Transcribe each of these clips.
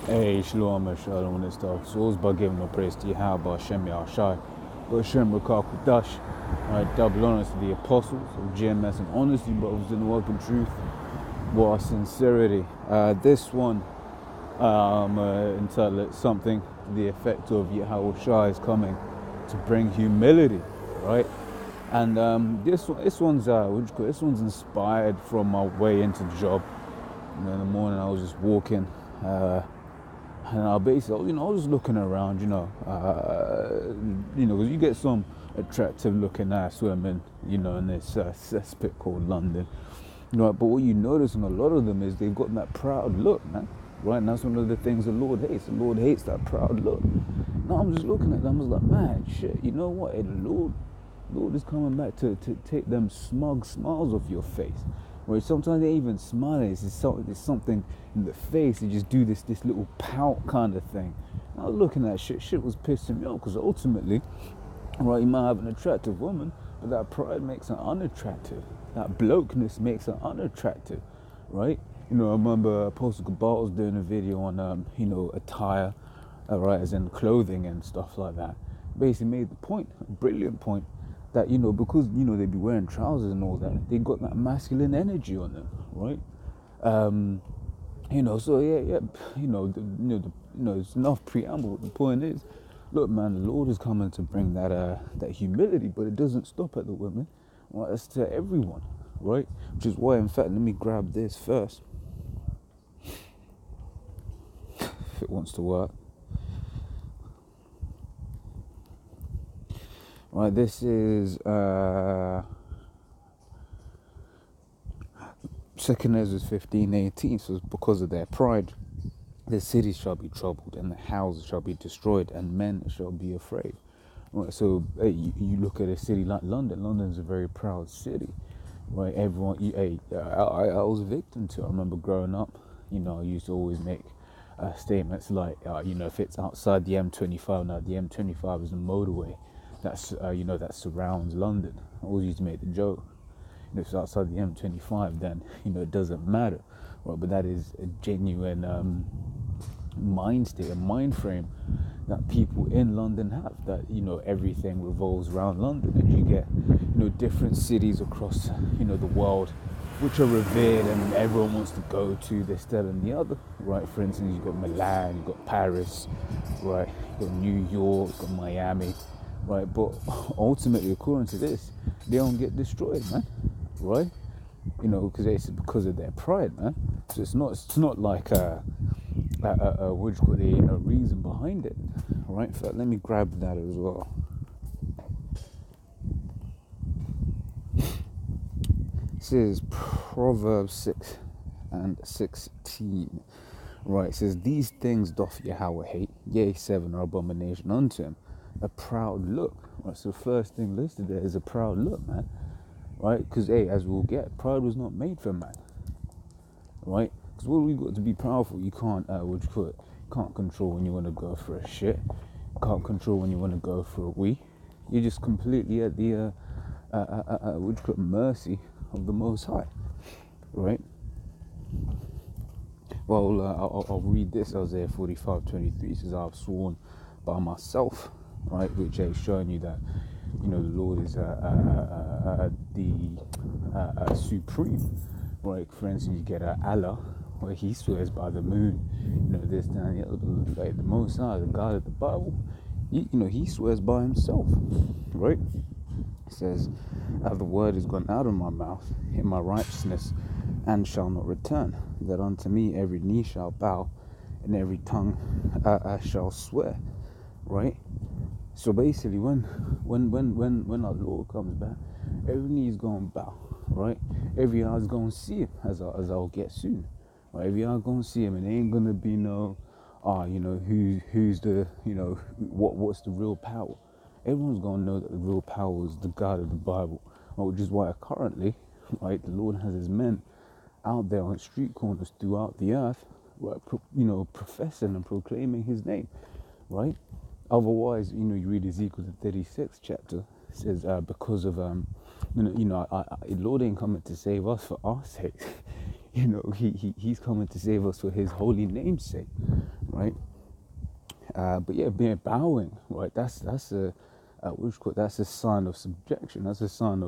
Hey, Shalom, Shalom, and stuff. So, it's by giving no praise to Yahweh, Hashem, Yahshai, Hashem, Rakaku, Dash. Alright, double honors to the apostles of GMS and honesty, brothers in the work of truth, war, sincerity. This one, entitled something to the effect of Yahweh Shai is coming to bring humility, right? And this one's inspired from my way into the job. In the morning, I was just walking. And I basically, I was just looking around, because you get some attractive looking ass women, in this cesspit called London, but what you notice in a lot of them is they've got that proud look, man, right? And that's one of the things the Lord hates. The Lord hates that proud look. Now I'm just looking at them, I was like, man, shit, you know what? The Lord is coming back to take them smug smiles off your face. Where sometimes they even smile, there's something in the face, they just do this little pout kind of thing. And I was looking at shit was pissing me off, because ultimately, right, you might have an attractive woman, but that pride makes her unattractive. That blokeness makes her unattractive, right? I remember Apostle Gabal was doing a video on, attire, right, as in clothing and stuff like that. Basically made the point, a brilliant point, that because they be wearing trousers and all that, they got that masculine energy on them, right? So it's enough preamble. The point is, look, man, the Lord is coming to bring that humility, but it doesn't stop at the women, right? It's to everyone, right? Which is why, in fact, let me grab this first if it wants to work. Right, this is 2 Ezra 15:18. So it's because of their pride, the cities shall be troubled, and the houses shall be destroyed, and men shall be afraid. Right, so hey, you look at a city like London. London's a very proud city, right? Everyone, I was a victim to it. I remember growing up, I used to always make statements like, if it's outside the M25, now the M25 is a motorway. That's that surrounds London. I always used to make the joke, if it's outside the M25, then it doesn't matter, right? But that is a genuine mind state, a mind frame that people in London have. That everything revolves around London, and you get different cities across the world, which are revered and everyone wants to go to this, that, and the other, right? For instance, you've got Milan, you've got Paris, right? You've got New York, you've got Miami. Right, but ultimately, according to this, they don't get destroyed, man. Right, because it's because of their pride, man. So it's not like what you call the reason behind it, right? In fact, let me grab that as well. This is Proverbs 6:16. Right, it says, "These things doth Yahweh hate, yea, 7 are abomination unto him. A proud look." Right, so the first thing listed there is a proud look, man. Right, because as we'll get, pride was not made for man. Right, because what we got to be proud for? You can't, can't control when you want to go for a shit. Can't control when you want to go for a wee. You're just completely at the mercy of the Most High. Right. Well, I'll read this. Isaiah 45:23 says, "I've sworn by myself," right, which is showing you that the Lord is the supreme, right? For instance, you get Allah, where he swears by the moon, this, that, and the other. Like the Most High, the God of the Bible, he swears by himself, right? It says, "The word is gone out of my mouth in my righteousness, and shall not return, that unto me every knee shall bow, and every tongue shall swear." Right? So basically, when our Lord comes back, every knee is going to bow, right? Every eye is going to see him, as I'll get soon. Right? Every eye is going to see him, and it ain't going to be no, who's the, what's the real power? Everyone's going to know that the real power is the God of the Bible, which is why currently, right, the Lord has his men out there on street corners throughout the earth, right, professing and proclaiming his name, right? Otherwise, you read Ezekiel the 36th chapter, it says, because of, Lord ain't coming to save us for our sake. He's coming to save us for his holy name's sake, right? But yeah, being bowing, right? That's a that's a sign of subjection. That's a sign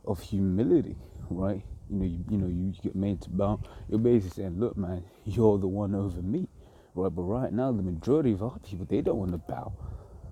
of humility, right? You get made to bow. You're basically saying, look, man, you're the one over me, right? But right now, the majority of our people, they don't want to bow,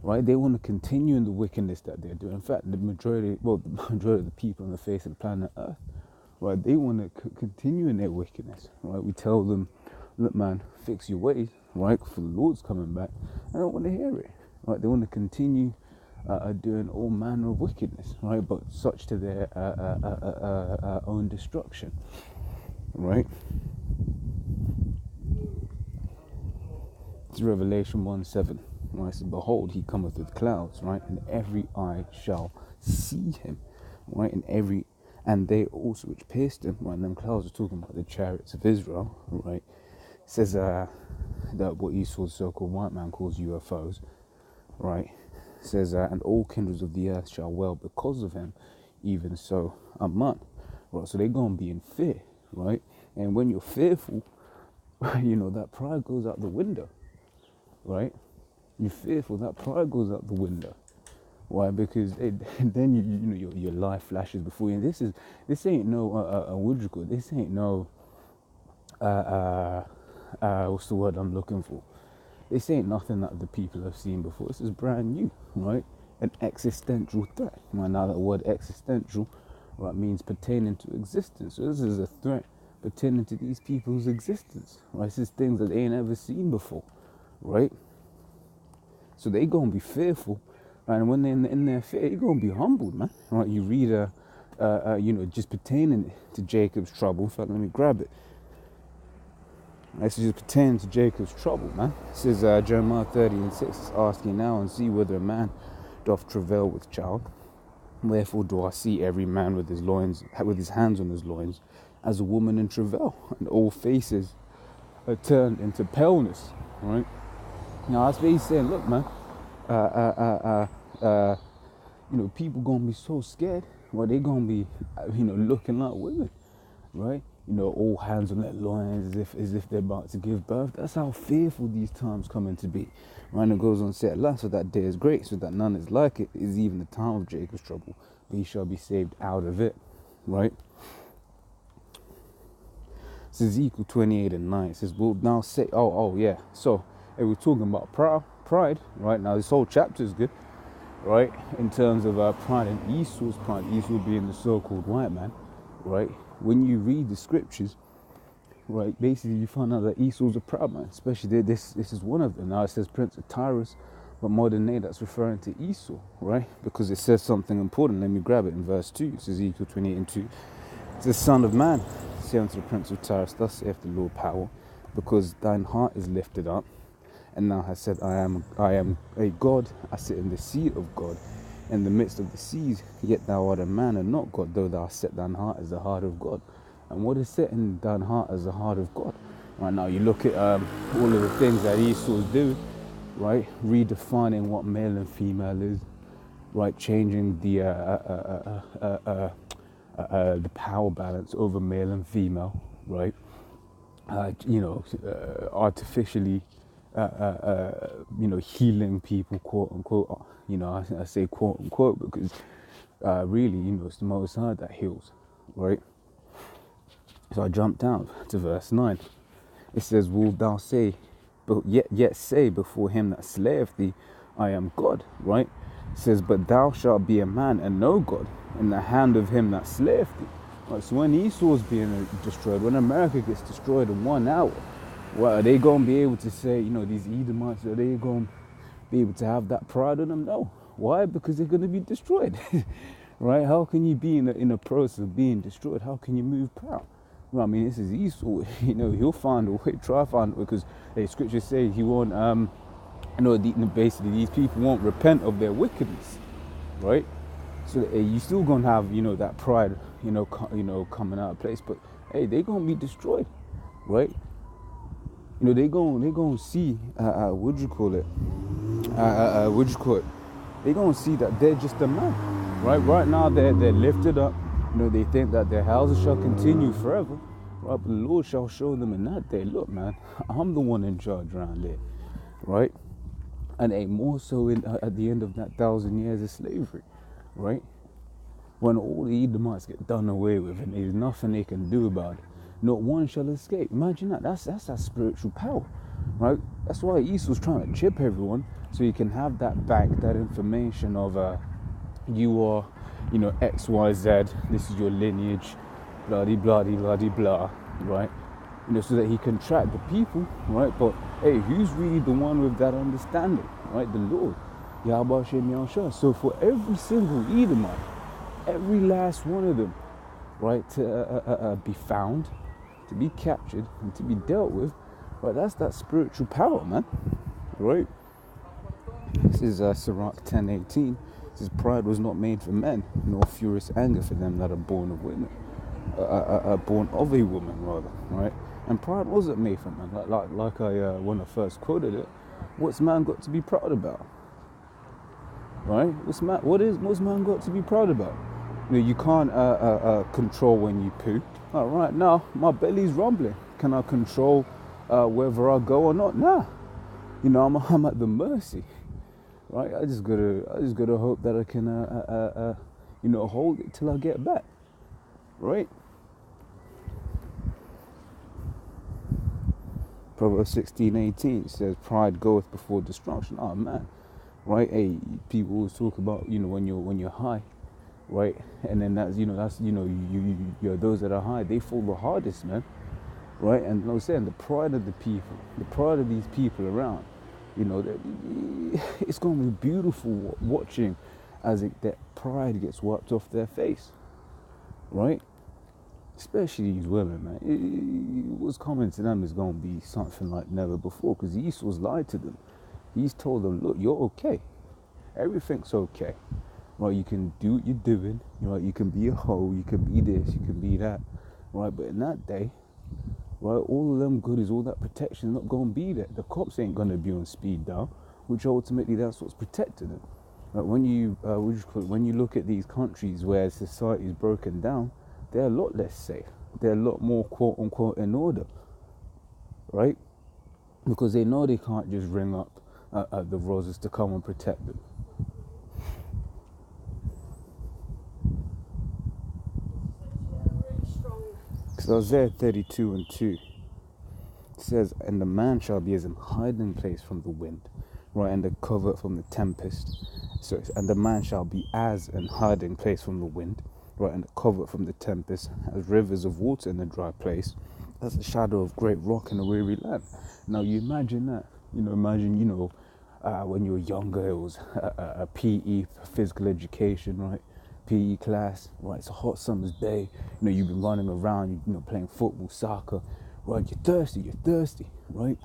right? They want to continue in the wickedness that they're doing. In fact, the majority of the people on the face of the planet Earth, right? They want to continue in their wickedness, right? We tell them, look, man, fix your ways, right? For the Lord's coming back. I don't want to hear it, right? They want to continue doing all manner of wickedness, right? But such to their own destruction, right? It's Revelation 1:7, right? So behold, he cometh with clouds, right? And every eye shall see him, right? And they also which pierced him, right? And them clouds are talking about the chariots of Israel, right? It says that what Esau's so-called white man calls UFOs, right? It says and all kindreds of the earth shall wail because of him, even so amen, right? So they're gonna be in fear, right? And when you're fearful, that pride goes out the window, right? You're fearful, that pride goes out the window. Why? Because then your life flashes before you. And this ain't no this ain't no what's the word I'm looking for? This ain't nothing that the people have seen before. This is brand new, right? An existential threat. Right, now that word existential, right, means pertaining to existence. So this is a threat pertaining to these people's existence, right? This is things that they ain't ever seen before, right? So they gonna be fearful, right? And when they're in their fear, you're gonna be humbled, man. Right? You read, just pertaining to Jacob's trouble. In fact, let me grab it. This is just pertaining to Jacob's trouble, man. This is Jeremiah 30:6. Asking now and see whether a man doth travail with child. Wherefore do I see every man with his hands on his loins, as a woman in travail, and all faces are turned into paleness, right? Now that's what he's saying. Look, man, people gonna be so scared. Well, they gonna be, looking like women, right? All hands on their loins, as if they're about to give birth. That's how fearful these times coming to be. Right? And it goes on to say, alas, for that day is great, so that none is like it, is even the time of Jacob's trouble, but he shall be saved out of it, right? It's Ezekiel 28:9. It says, "Will now say, So, we're talking about pride, right? Now this whole chapter is good, right? In terms of pride and Esau's pride, Esau being the so-called white man, right? When you read the scriptures, right, basically you find out that Esau's a proud man, especially this is one of them. Now it says Prince of Tyrus, but modern day that's referring to Esau, right? Because it says something important. Let me grab it in verse 2. It says Ezekiel 28:2. It says, Son of man, say unto the Prince of Tyrus, thus saith the Lord power, because thine heart is lifted up, and thou hast said, I am a God, I sit in the seat of God, in the midst of the seas, yet thou art a man and not God, though thou set thine heart as the heart of God. And what is setting thine heart as the heart of God? Right now, you look at all of the things that Esau's doing, right? Redefining what male and female is, right? Changing the power balance over male and female, right? Artificially, healing people, quote unquote. I say quote unquote because really, it's the Most High that heals, right? So I jump down to verse 9. It says, "Wilt thou say, but yet say before him that slayeth thee, I am God," right? It says, "But thou shalt be a man and no God in the hand of him that slayeth thee." Right, so when Esau's being destroyed, when America gets destroyed in 1 hour, well, are they going to be able to say, these Edomites, are they going to be able to have that pride in them? No. Why? Because they're going to be destroyed, right? How can you be in a process of being destroyed? How can you move proud? Well, I mean, this is Esau, he'll find a way, try to find a way, because scriptures say he won't, basically these people won't repent of their wickedness, right? So you still going to have, that pride, coming out of place, but hey, they're going to be destroyed, right? They're going to see, they're going to see that they're just a man, right? Right now, they're lifted up. They think that their houses shall continue forever, right? But the Lord shall show them in that day, look, man, I'm the one in charge around here, right? And more so at the end of that 1,000 years of slavery, right? When all the Edomites get done away with and there's nothing they can do about it, not one shall escape. Imagine that. That's that spiritual power, right? That's why Esau's trying to chip everyone so he can have that back, that information of you are, X, Y, Z. This is your lineage, blah, blah, blah, blah, blah, right? So that he can track the people, right? But hey, who's really the one with that understanding, right? The Lord, Yahweh Shem Yahshua. So for every single Edomite, every last one of them, right, to be found, to be captured, and to be dealt with, right? That's that spiritual power, man, right? This is Sirach 10:18. It says, pride was not made for men, nor furious anger for them that are born of women, born of a woman, rather, right? And pride wasn't made for man. Like I when I first quoted it, what's man got to be proud about, right? What's man got to be proud about? You can't control when you poo. All right, now my belly's rumbling. Can I control whether I go or not? Nah. I'm at the mercy, right? I just gotta hope that I can hold it till I get back, right? Proverbs 16:18 says, "Pride goeth before destruction." Oh man, right? Hey, people always talk about when you're high, right? And then that's those that are high, they fall the hardest, man, right? And I was saying the pride of the people, the pride of these people around, it's gonna be beautiful watching as that pride gets wiped off their face, right? Especially these women, man. What's coming to them is going to be something like never before, because Esau's lied to them. He's told them, look, you're okay. Everything's okay. Right, you can do what you're doing. Right, you can be a hoe, you can be this, you can be that. Right, but in that day, right, all of them goodies, all that protection is not going to be there. The cops ain't going to be on speed dial, which ultimately that's what's protecting them. Right, when you look at these countries where society is broken down, they're a lot less safe. They're a lot more quote unquote in order, right? Because they know they can't just ring up the Roses to come and protect them. Because Isaiah 32:2 says, "And the man shall be as an hiding place from the wind, right, and a covert from the tempest." So, and the man shall be as an hiding place from the wind, right, and a covert from the tempest, as rivers of water in a dry place, as a shadow of great rock in a weary land. Now you imagine that. When you were younger, it was a PE, physical education, right? PE class, right? It's a hot summer's day. You've been running around, playing football, soccer, right? You're thirsty, right?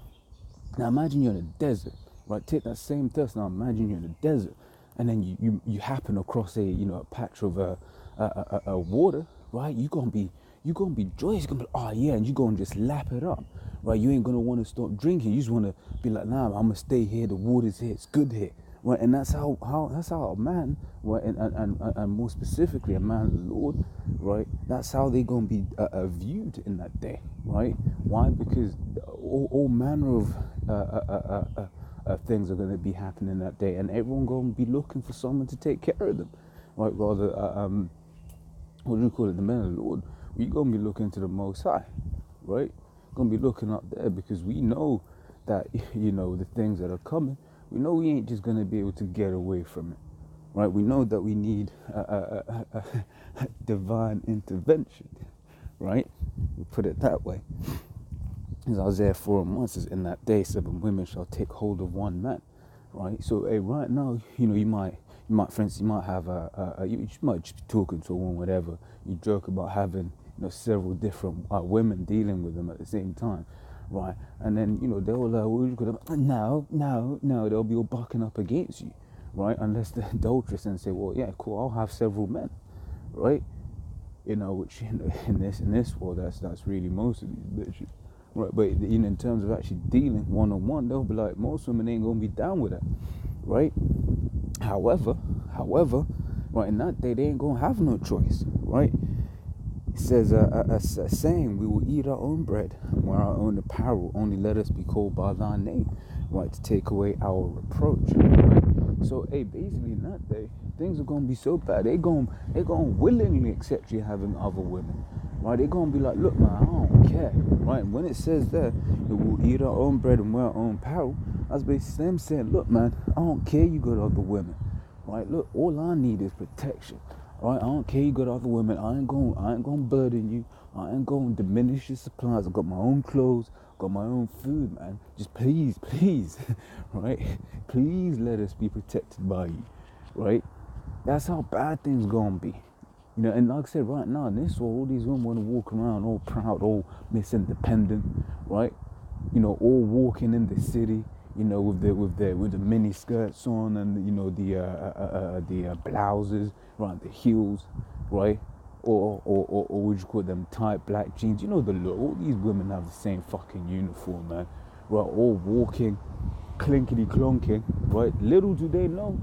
Now imagine you're in a desert, right? Take that same thirst. Now imagine you're in a desert, and then you happen across a patch of water, right? You're gonna be joyous. You're gonna be, oh yeah, and you're gonna just lap it up, right? You ain't gonna want to stop drinking. You just want to be like, nah, I'm gonna stay here. The water's here. It's good here, right? And that's how a man, right? And more specifically, a man of the Lord, right? That's how they're gonna be viewed in that day, right? Why? Because all manner of things are gonna be happening that day, and everyone gonna be looking for someone to take care of them, right? Rather, what do you call it? The men of the Lord. We're going to be looking to the Most High, right? Going to be looking up there, because we know that, the things that are coming, we know we ain't just going to be able to get away from it, right? We know that we need a divine intervention, right? We put it that way. As Isaiah 4:1 says, "In that day 7 women shall take hold of one man," right? So, hey, right now, you might have you might just be talking to a woman, whatever. You joke about having several different women dealing with them at the same time, right? And then they'll they'll be all bucking up against you, right? Unless they're adulterous and say, well, yeah, cool, I'll have several men, right? Which in this world, that's really most of these bitches, right? But in terms of actually dealing one-on-one, they'll be like, most women ain't gonna be down with that, right? However, right, in that day, they ain't gonna have no choice, right? It says a saying, we will eat our own bread and wear our own apparel, only let us be called by thy name, right, to take away our reproach, right? So, hey, basically in that day, things are going to be so bad, they're going to willingly accept you having other women, right? They're going to be like, look, man, I don't care, right? And when it says there, that we'll eat our own bread and wear our own apparel, that's basically them saying, look, man, I don't care you got other women, right? Look, all I need is protection. Right, I don't care you got other women. I ain't gonna burden you. I ain't gonna diminish your supplies. I got my own clothes, got my own food, man. Just please, right? Please let us be protected by you, right? That's how bad things gonna be. You know, and like I said, right now in this world, all these women want to walk around all proud, all Miss Independent, right? You know, all walking in the city, you know, with the mini skirts on, and you know the blouses, right, the heels, right, or would you call them tight black jeans? You know the look. All these women have the same fucking uniform, man. Right, all walking, clinkety clonking, right. Little do they know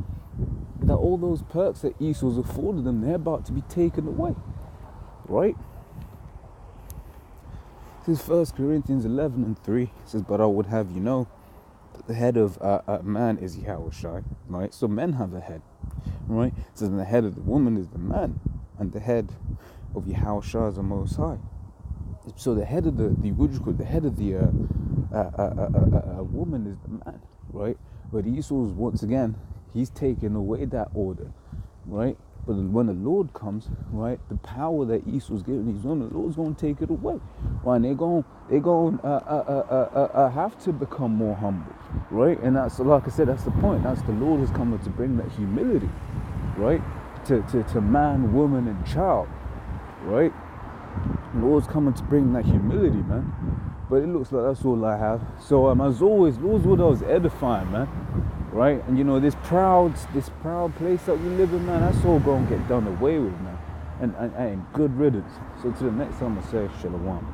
that all those perks that Esau's afforded them, they're about to be taken away, right? This is 1 Corinthians 11:3. It says, but I would have you know that the head of man is Yahushai, right? So men have a head, right? It says, and the head of the woman is the man, and the head of Yahushai is the Most High. So the head of the head of the woman is the man, right? But Esau's, once again, he's taken away that order, right? But when the Lord comes, right, the power that Esau's given his own, the Lord's going to take it away, right? And they're going have to become more humble, right? And that's, like I said, that's the point. That's the Lord is coming to bring that humility, right, to man, woman, and child, right? The Lord's coming to bring that humility, man. But it looks like that's all I have. So as always, Lord's what I was edifying, man. Right, and you know this proud place that we live in, man. That's all gonna get done away with, man, and good riddance. So to the next time, I say shalom.